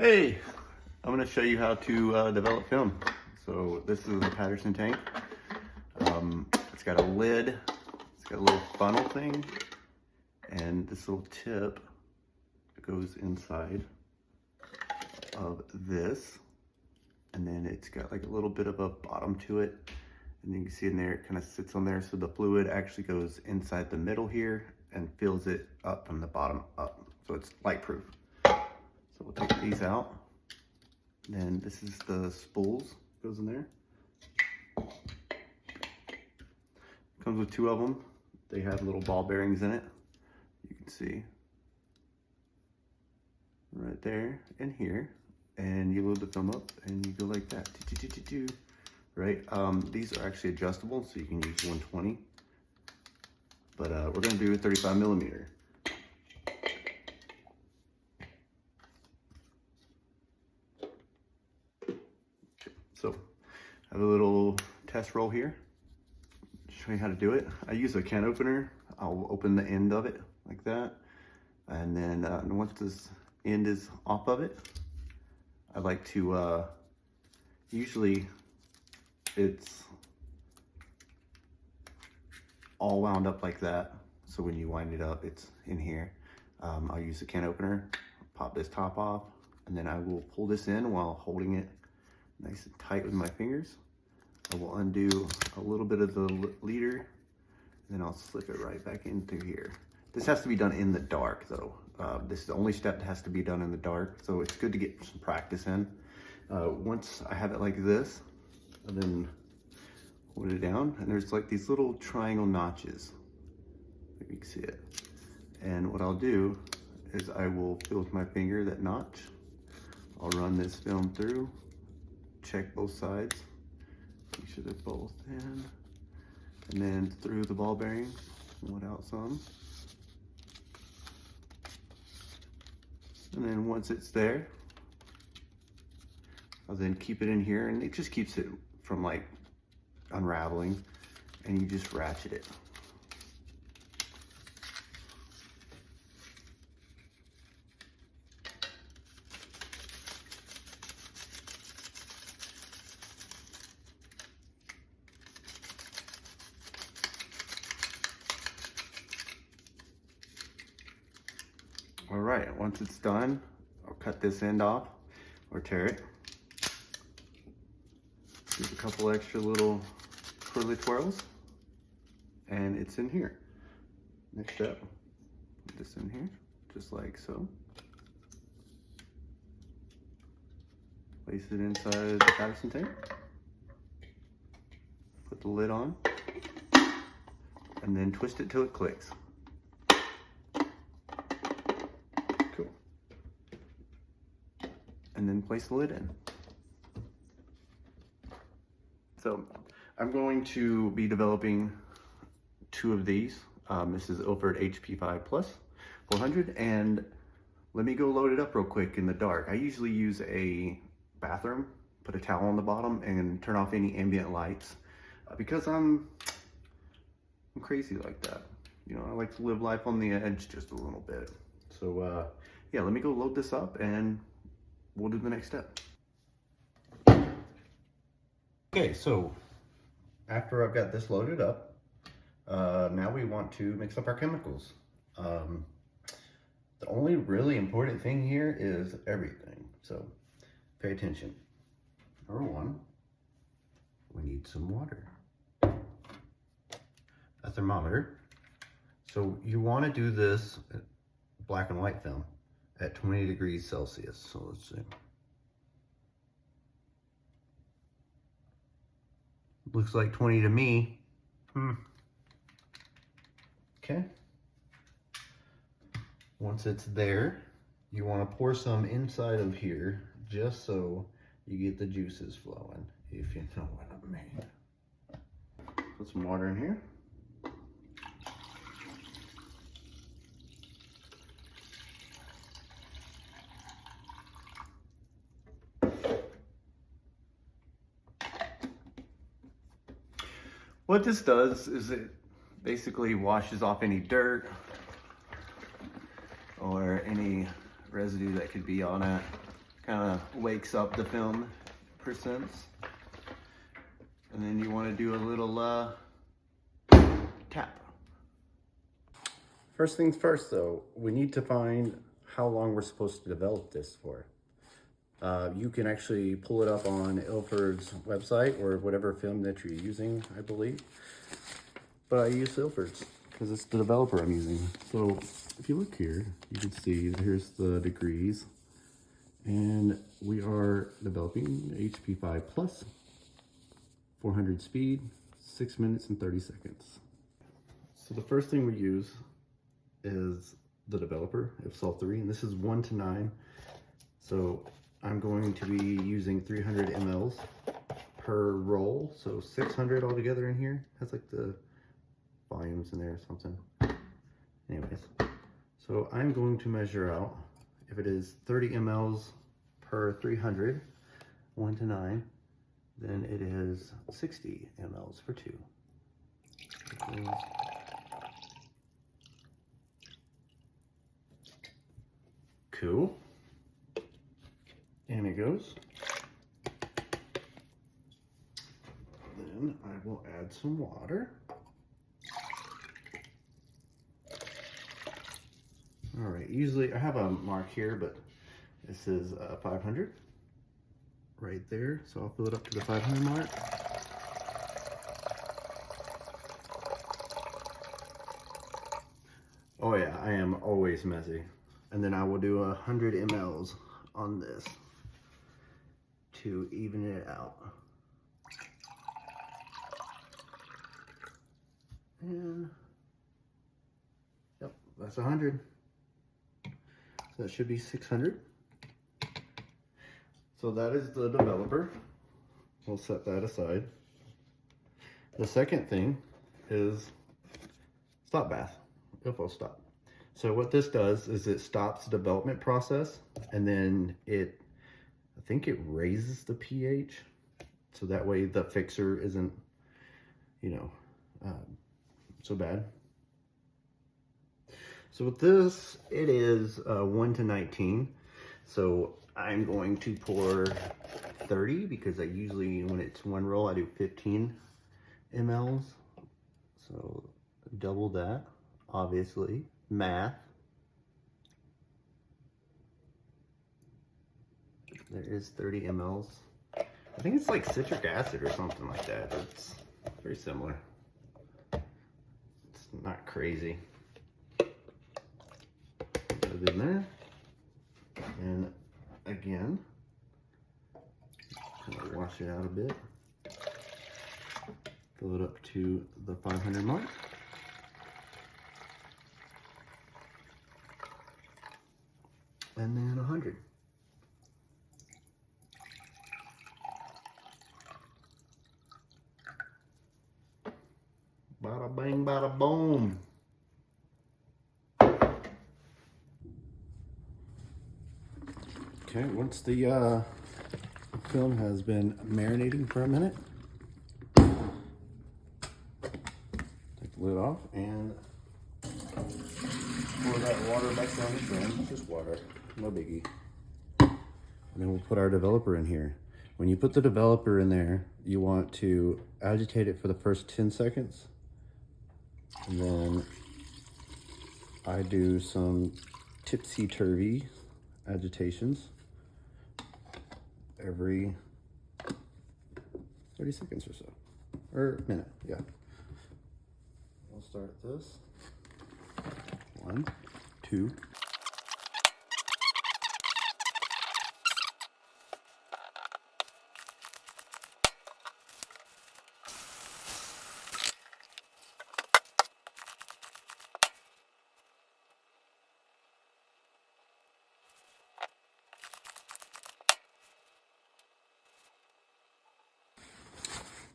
Hey, I'm going to show you how to develop film. So this is a Patterson tank. It's got a lid, it's got a little funnel thing, and this little tip goes inside of this. And then it's got like a little bit of a bottom to it. And you can see in there, it kind of sits on there. So the fluid actually goes inside the middle here and fills it up from the bottom up. So it's light proof. So we'll take these out. Then this is the spools, goes in there. Comes with two of them. They have little ball bearings in it. You can see right there and here. And you load the film up and you go like that. Right? These are actually adjustable, so you can use 120. But we're gonna do a 35 millimeter. So I have a little test roll here. Show you how to do it. I use a can opener. I'll open the end of it like that. And then once this end is off of it, I like to, usually it's all wound up like that. So when you wind it up, it's in here. I'll use the can opener, pop this top off, and then I will pull this in while holding it nice and tight with my fingers. I will undo a little bit of the leader, and then I'll slip it right back into here. This has to be done in the dark though. This is the only step that has to be done in the dark, so it's good to get some practice in. Once I have it like this, and then hold it down, and there's like these little triangle notches. If you can see it. And what I'll do is I will feel with my finger that notch. I'll run this film through, check both sides, make sure they're both in, and then through the ball bearing, pull it out some. And then once it's there, I'll then keep it in here, and it just keeps it from like unraveling, and you just ratchet it. All right, once it's done, I'll cut this end off or tear it. There's a couple extra little twirly twirls, and it's in here. Next step, put this in here, just like so. Place it inside the Patterson tank. Put the lid on, and then twist it till it clicks. Cool. And then place the lid in. So I'm going to be developing two of these. This is Ilford HP5 Plus 400, and let me go load it up real quick in the dark. I usually use a bathroom, put a towel on the bottom, and turn off any ambient lights because I'm crazy like that. You know, I like to live life on the edge just a little bit. So yeah, let me go load this up and we'll do the next step. Okay, so after I've got this loaded up, now we want to mix up our chemicals. The only really important thing here is everything, so pay attention. Number one, we need some water. A thermometer. So you want to do this black and white film at 20 degrees Celsius. So let's see. Looks like 20 to me. Okay. Once it's there, you want to pour some inside of here just so you get the juices flowing, if you know what I mean. Put some water in here. What this does is it basically washes off any dirt or any residue that could be on it. Kind of wakes up the film percents. And then you want to do a little tap. First things first though, we need to find how long we're supposed to develop this for. You can actually pull it up on Ilford's website or whatever film that you're using, I believe. But I use Ilford's because it's the developer I'm using. So if you look here, you can see here's the degrees. And we are developing HP5 Plus, 400 speed, 6 minutes and 30 seconds. So the first thing we use is the developer, Ipsol 3, and this is 1 to 9. So I'm going to be using 300 mLs per roll, so 600 altogether in here. Has like the volumes in there or something. Anyways, so I'm going to measure out if it is 30 mLs per 300, 1 to 9, then it is 60 mLs for 2. Cool. And it goes. Then I will add some water. All right, usually I have a mark here, but this is 500 right there. So I'll fill it up to the 500 mark. Oh yeah, I am always messy. And then I will do 100 mLs on this to even it out. And yep, that's 100. So that should be 600. So that is the developer. We'll set that aside. The second thing is stop bath, Ilfo stop. So what this does is it stops the development process, and then I think it raises the pH. So that way the fixer isn't, so bad. So with this, it is 1 to 19. So I'm going to pour 30 because I usually, when it's one roll, I do 15 mLs. So double that, obviously. Math. There is 30 mLs. I think it's like citric acid or something like that. It's very similar. It's not crazy. Put it in there. And again, kind of wash it out a bit. Fill it up to the 500 mark. And then 100. Bada bang, bada boom. Okay, once the film has been marinating for a minute, take the lid off and pour that water back down the drain. Just water, no biggie. And then we'll put our developer in here. When you put the developer in there, you want to agitate it for the first 10 seconds. And then I do some tipsy-turvy agitations every 30 seconds or so, or minute, yeah. We'll start this. 1, 2.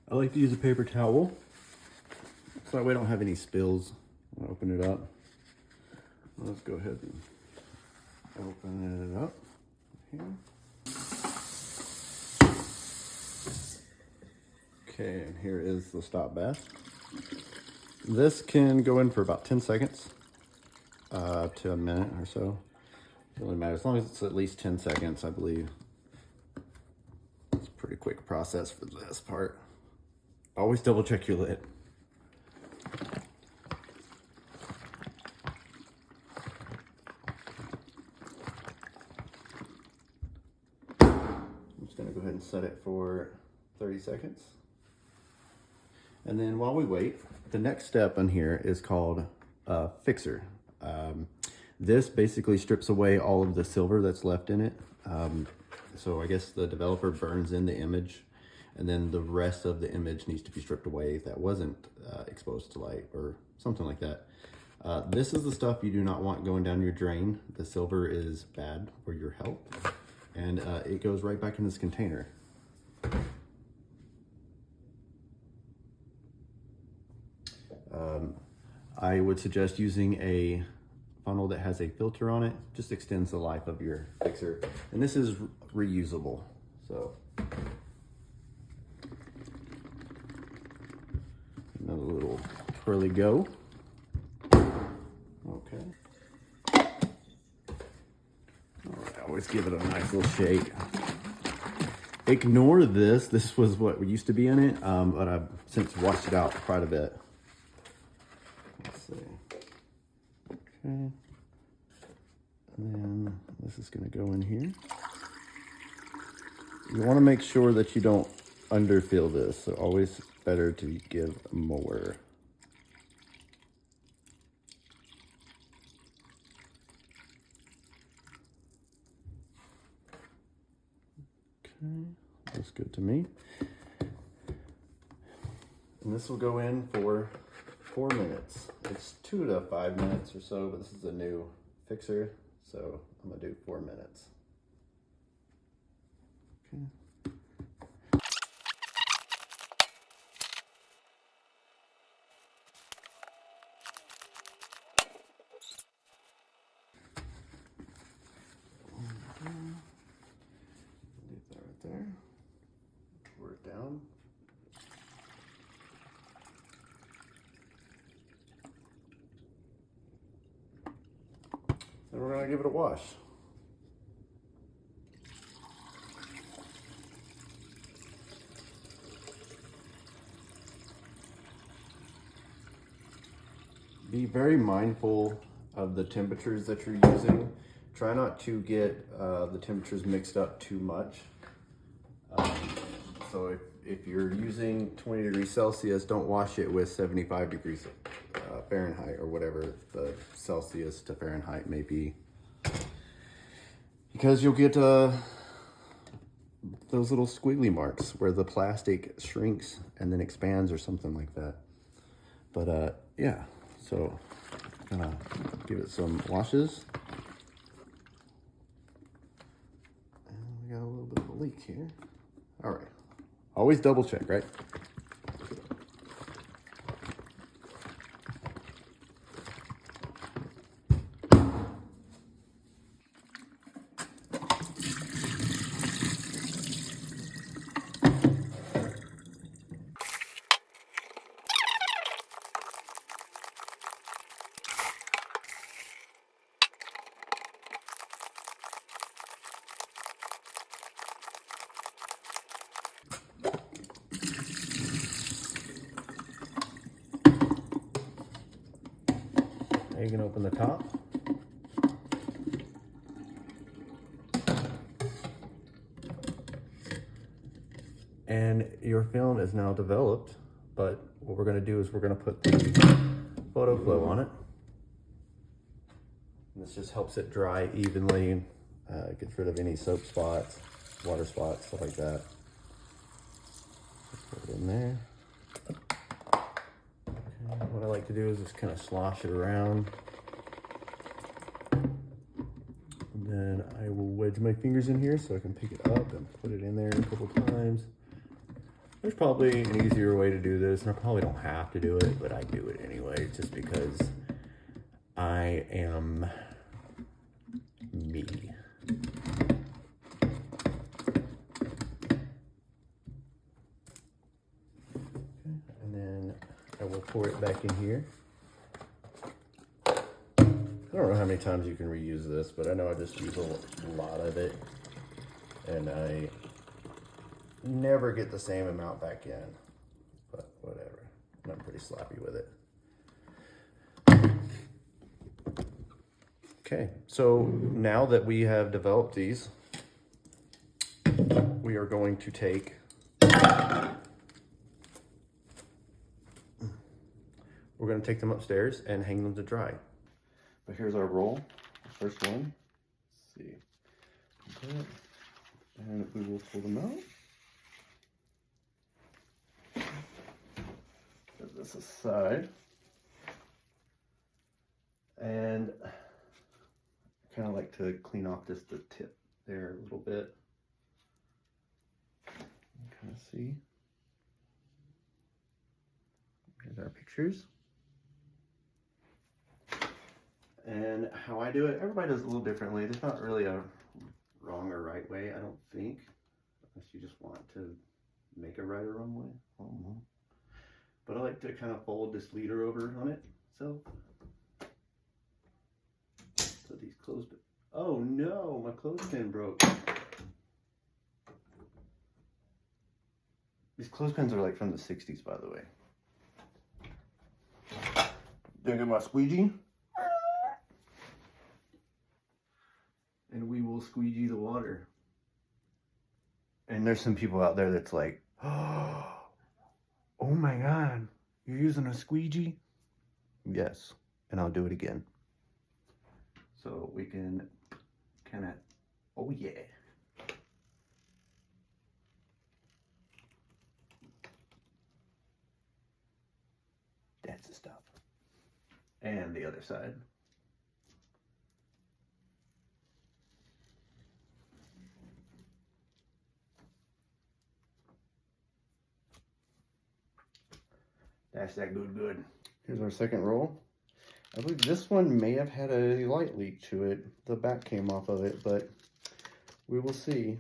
I like to use a paper towel so that way I don't have any spills. I'll open it up. Let's go ahead and open it up here. Okay, and here is the stop bath. This can go in for about 10 seconds to a minute or so. Doesn't really matter, as long as it's at least 10 seconds, I believe. It's a pretty quick process for this part. Always double check your lid. I'm just gonna go ahead and set it for 30 seconds. And then while we wait, the next step in here is called Fixer. This basically strips away all of the silver that's left in it. So I guess the developer burns in the image, and then the rest of the image needs to be stripped away that wasn't exposed to light or something like that. This is the stuff you do not want going down your drain. The silver is bad for your health, and it goes right back in this container. I would suggest using a funnel that has a filter on it. Just extends the life of your fixer. And this is reusable, so. Another little twirly go. Okay. All right, always give it a nice little shake. Ignore this. This was what used to be in it, but I've since washed it out quite a bit. Let's see. Okay. And then this is going to go in here. You want to make sure that you don't underfill this, so always better to give more. Okay, looks good to me. And this will go in for 4 minutes. It's 2 to 5 minutes or so, but this is a new fixer, so I'm gonna do 4 minutes. Okay. Leave that right there. Pour it down. And we're gonna give it a wash. Be very mindful of the temperatures that you're using. Try not to get the temperatures mixed up too much. So if you're using 20 degrees Celsius, don't wash it with 75 degrees Fahrenheit or whatever the Celsius to Fahrenheit may be, because you'll get those little squiggly marks where the plastic shrinks and then expands or something like that. But yeah, so I'm gonna give it some washes. And we got a little bit of a leak here. All right, always double check, right? Now you can open the top. And your film is now developed, but what we're gonna do is we're gonna put the photo flow on it. And this just helps it dry evenly, gets rid of any soap spots, water spots, stuff like that. Just put it in there. Okay, what I like to do is just kind of slosh it around. And then I will wedge my fingers in here so I can pick it up and put it in there a couple times. There's probably an easier way to do this, and I probably don't have to do it, but I do it anyway, just because I am me. And then I will pour it back in here. I don't know how many times you can reuse this, but I know I just use a lot of it, and I never get the same amount back in, but whatever. I'm pretty sloppy with it. Okay, so now that we have developed these, we are going to take them upstairs and hang them to dry. But here's our roll, first one. Let's see. Okay. And we will pull them out. Set this aside. And I kind of like to clean off just the tip there a little bit. Kind of see. Here's our pictures. And how I do it, everybody does it a little differently. There's not really a wrong or right way, I don't think. Unless you just want to make a right or wrong way. I don't know. But I like to kind of fold this leader over on it. So these clothespins. Oh no, my clothespin broke. These clothespins are like from the 60s, by the way. Then get my squeegee. And we will squeegee the water. And there's some people out there that's like, oh my God, you're using a squeegee? Yes, and I'll do it again. So we can kind of, oh yeah. That's the stuff. And the other side. That's that good. Here's our second roll. I believe this one may have had a light leak to it. The back came off of it, but we will see.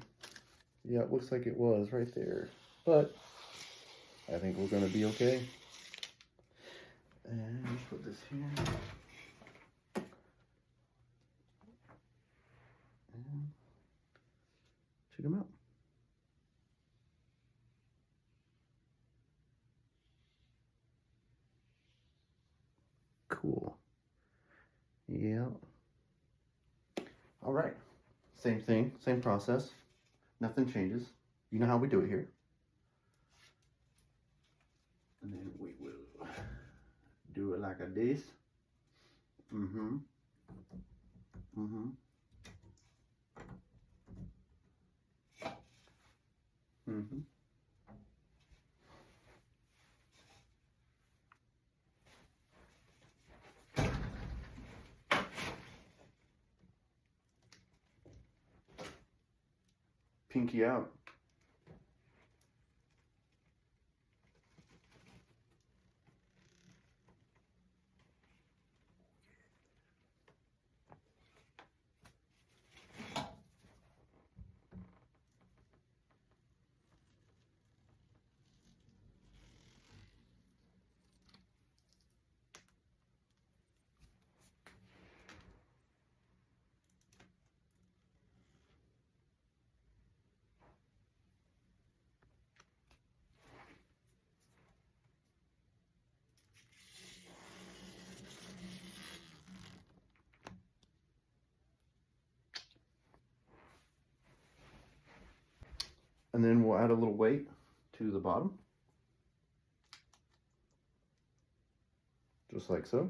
Yeah, it looks like it was right there. But I think we're gonna be okay. And just put this here. And check them out. Cool. Yeah. All right. Same thing, same process. Nothing changes. You know how we do it here. And then we will do it like a this. Mm-hmm. Mm-hmm. Mm-hmm. Pinky out. And then we'll add a little weight to the bottom. Just like so.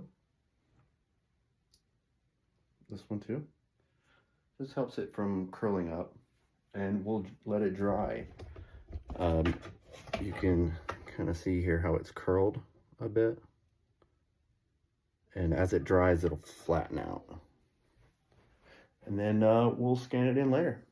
This one too. This helps it from curling up, and we'll let it dry. You can kind of see here how it's curled a bit. And as it dries, it'll flatten out. And then we'll scan it in later.